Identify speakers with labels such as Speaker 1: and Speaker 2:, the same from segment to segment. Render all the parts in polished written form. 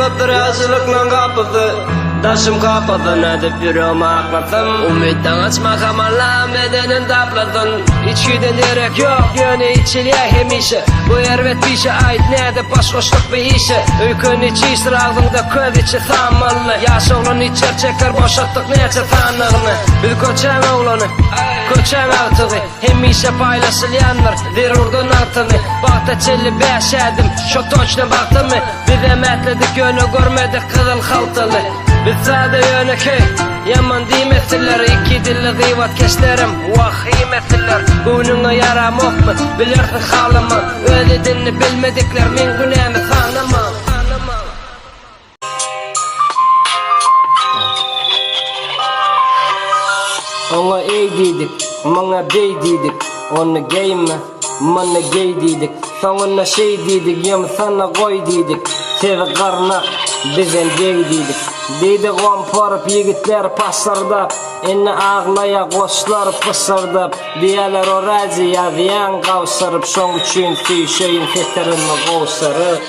Speaker 1: Yoldadır yazılıkla kapıdı Daşım kapadı edip yüreğime aklatım Umuttan açmak amallam edenin tapladın İçkiden direk yok yönü içiliye hemişe Bu ervet bir şey ait nerede başkoşluk bir işe Öykün içi sırağında köz içi tamamlı Yaş oğlun içer çeker boşalttık nece tanığını Bir köçen oğlanı köçen altığı Hemişe paylaşılyanlar bir urdun altını Bakta çelli beş edim şu toçna baktı mı Bir emetledik yönü görmedik kızıl haltalı Biz sade yönü köy yaman dimetiller İki dilli gıyvat keşlerim vahimetiller Bununla yaram ok mu bilirsin halama Öyle dinini bilmedikler min günahını tanımam Ona ey dedik, bana bey dedik Onu giyme, bana gay dedik Sonuna şey dedik, yem sana koy dedik Sevi karnak, bizden dey dedik Deydi komparıp yigitler pasırda Enne ağlaya koşlar pısırdıp Diyeler o raziya diyen kavsırıp Son üçün tüyşeyin fetterini kovsırıp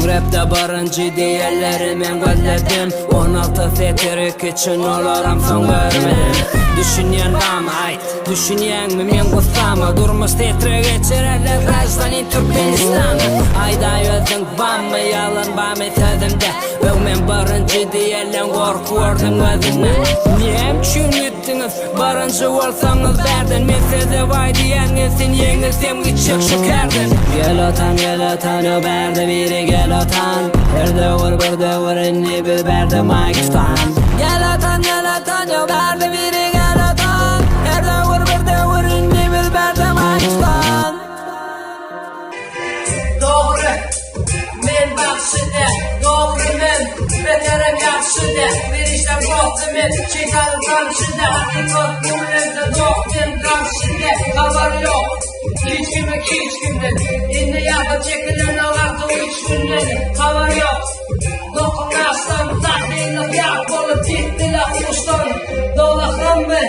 Speaker 1: Rap'ta barıncı değerlerimin golledim 16 feterik için olaram son görmedim Düşünyen bana ait, düşünyen mi men kutama Durmuş tetre geçirerler Rajdanin Türkmenistan'ı Ayda yöldün bamı yalan bam etedimde Öğmen barıncı değerlen korkuyordum özüne Niyem çün ettiniz barıncı olsanız verdin Men size vay diyenizsin yengilsem gidecek şükerdin Gel otan öberdi biri gel otan Her dövür bir dövür inni bir berdi Maykistan Gel otan öberdi biri gel otan Her dövür bir dövür inni bir berdi Maykistan Doğru men bakşıda Doğru men beterim yakşıda Bir işlem koptu men şeytanın kamşıda Hakikat gümlerde doktum kamşıda Kavar yok hiç kimden İndi yapıp çekilen ağırdı o üç günden Kavar yok dokunmazsam tahtıyla yak olup gittiler kuştan Dolaktan mı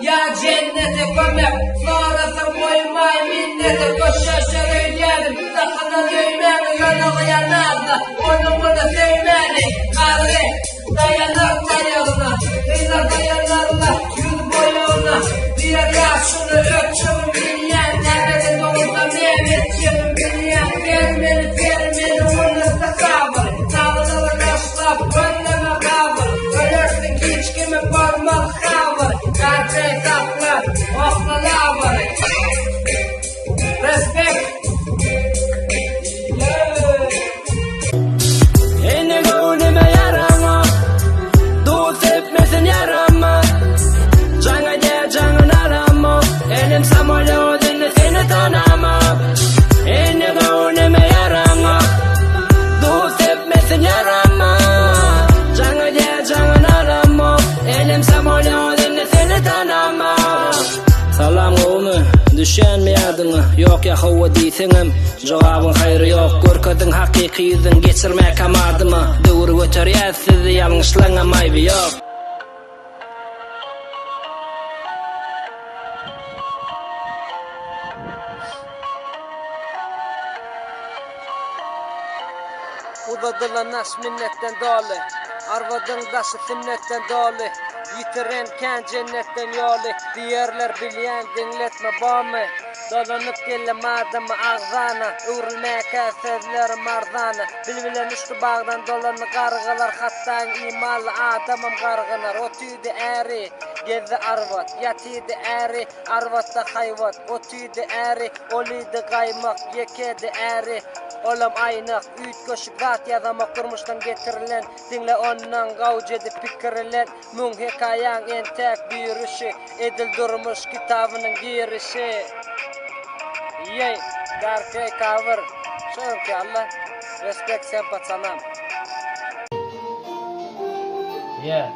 Speaker 1: ya cennete gömek Sonrasın koymay minnete koşaşır öyledim Takına düğmeni yanağı yanardı Oynumu da sevmeni Karı dayanır dayanına Kıylar dayanarlar yüz boyuna Diğer yaşını öpçümü bilyen Nerede doğumda mehmet yemin bilyen Vermeni onunla kabır Sağlığı yaşlar önleme kabır Ölürsün hiç kimi parmak kabır Gerçek saklar okla var Respect Ene gönlüme yarama Dost etmesin yarama Canı de canın arama Elim samolodunu seni tanımam Ene gönlüme yarama Dost etmesin yarama Canı de canın arama Elim samolodunu seni tanımam Salam oğlu düşen mi adını Yok ya hava deysenim Cevabın hayrı yok Görkedin hakiki yüzün geçirmek amadımı Doğru götür ya sizi yanlışlığına maybi yok Uzadılan naş minnetten dolu Arvadın daşı sünnetten dolu Yitiren ken cennetten yolu Diğerler bilyen dinletme bağımı Dolanıp gelem adamı ağzana Uğrulmaya sözlerim arzana Bilbilen üstü bağdan dolanı kargılar Hattan imalı adamım kargılar O tüydü eri gezi arvat Yatıydı eri arvatta hayvat O tüydü eri oluydu kaymak Yekedi eri olam aynak Üyt köşük zat yazamak durmuştan getirilen Dinle ondan gavc edip pikirilen Mün hikayan en tek bir işi Edil durmuş kitabının girişi Yey, darkay cover Şöyle ki Allah respect sempat sanam Yeah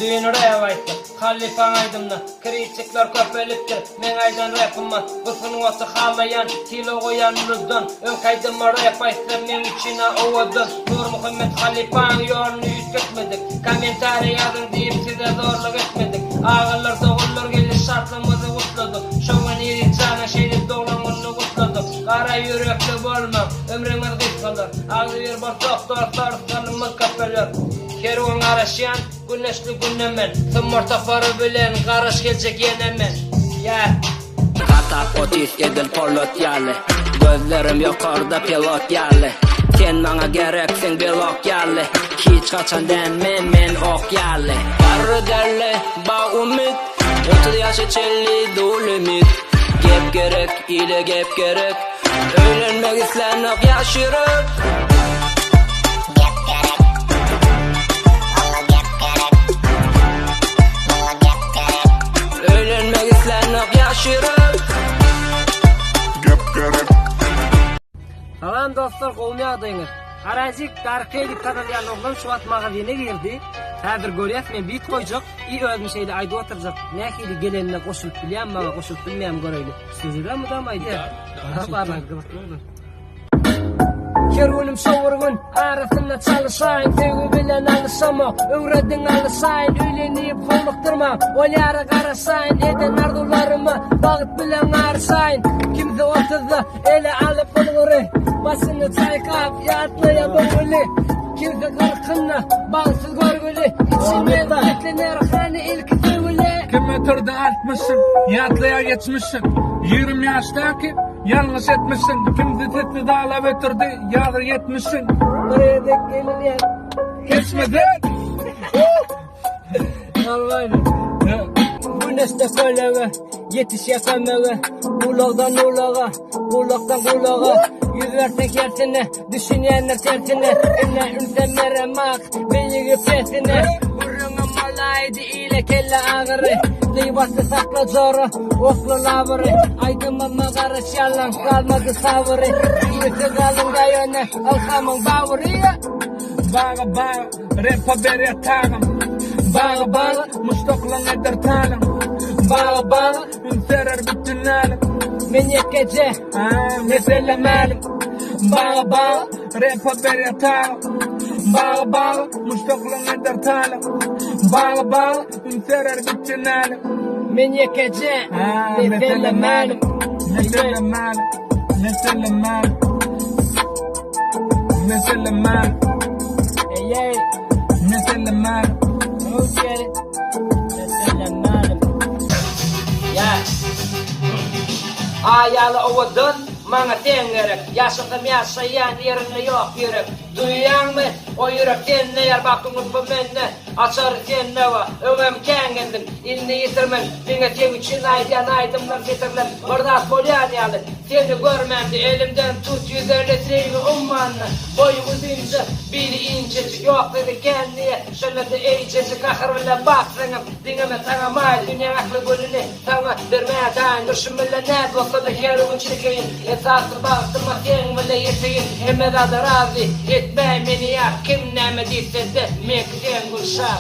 Speaker 1: Düğün oraya vaytı Halifan aydımda Kritikler köpeliptir Men aydan rapıma Bısın osu halayan Tilo koyan rüzdan Ön kaydım rap aysa men içine ovadın Nur Muhammed Halifan yolunu yüz geçmedik Komentari yazın deyip size zorluk etmedik Ağırlar doğullar gelir şartımızı utladık Şovun iri canı şey Kara yürekli bolma, ömrüňiz gysgalar. Agýar bar doktorlarymyz köpelýär. Kerwan araşýan, güneşli günnemen. Tymorta para bilen garaş geljek yenemen. Ya
Speaker 2: Katak otis edil polot yalı. Gözlerim yukarıda pilot yalı. Sen bana gereksin bilok yalı. Hiç kaçan denmen men ok yalı. Karı derli ba umut. 30 yaşı çelli dolu ümit. Gep gerek ile gep gerek. Öğlenmek islenip yaşırıp. Öğlenmek islenip yaşırıp.
Speaker 1: Salam dostlar, gowny adyňyz. Arazik Darkeylik kanalyan oglum şu at magazine girdi. Häzir görýäs men bit goýjak, özüm şeýle aýdy oturjak. Nähili gelenine goşulyp bilýän, maga goşulyp bilmeýän göreýli. Sizler mi damaýdy? Barlar gyzykly. Kerwunym şowurgun, arasynda çalyşaýyn, sevgi bilen alysama, öwrediň alysaýyn, öýlenip holukdyrma, olyara garaşaýyn, eden arzularymı bagyt bilen arşaýyn. Kimse oturdy, ele alyp bolgury, başyny çaýkap, ýatlaýa böwüli. Kimse garkyna, bagysyz görgüli, içime beklener hany ilki töwüli.
Speaker 3: Kim ötürdü 60'ın, yatlaya geçmişsin. 20 yaştaki yanlış etmişsin. Kimdi tetli dağla ötürdü, yağdır yetmişsin.
Speaker 1: Buraya dek gelin
Speaker 3: Geçmedi.
Speaker 1: Almaydı. Güneşte kolege, yetiş yakamege. Ulaktan ulağa, ulaktan kulağa. Yüz versek yertine, düşünyenler tertine. Ünle ünse meremak, beyiği petine. Vurunga malaydı ile kelle ağırı. Gıybası sakla zoru, oklu lavırı. Aydıma mağarış yalan, kalmadı savırı. Yüzü kalın gayone, alkamın bağırı.
Speaker 3: Bağa bağa, repa beri atağım. Bağa bağa, muştoklan eder talım. Bağa bağa, ünserer bütün alım.
Speaker 1: Men yekece,
Speaker 3: Mesele malum. Bağa bağa, repa beri atağım. Bağa bağa, muştoklan eder talım. Bağa bağa, ünserer bütün alım.
Speaker 1: men yekece,
Speaker 3: Mesele malum. Mesele malum. Mesele malum. Mesele malum.
Speaker 1: Hey,
Speaker 3: Mesele malum.
Speaker 1: hoş geldin. Selamlarım. Ya. Ayalı ovadan mana ten gerek. Yaşadım yaşayan yerinde yok yürek. Duyan mı? O yürekten ne yer baktınız bu menne. Açar sen ne var? Ömem kengendim. İlini yitirmen. Bine ten için aydımlar getirler. Orada polyan yalı. Seni görmemdi. Elimden tut 150 seni ummanla. Boyu uzunca. Biri incecik. Yok dedi kendine. Şöyle de eğicesi kahırla baksana. Dinleme sana mal. Dünya aklı gülünü. Sana dermeye dayan. Düşümüyle ne olsa da kerun çekeyin. Esasır baktırma sen bile yeteyin. Emre da razı. Etmey beni ya. Kim ne me diyse de. Mekden gülşah.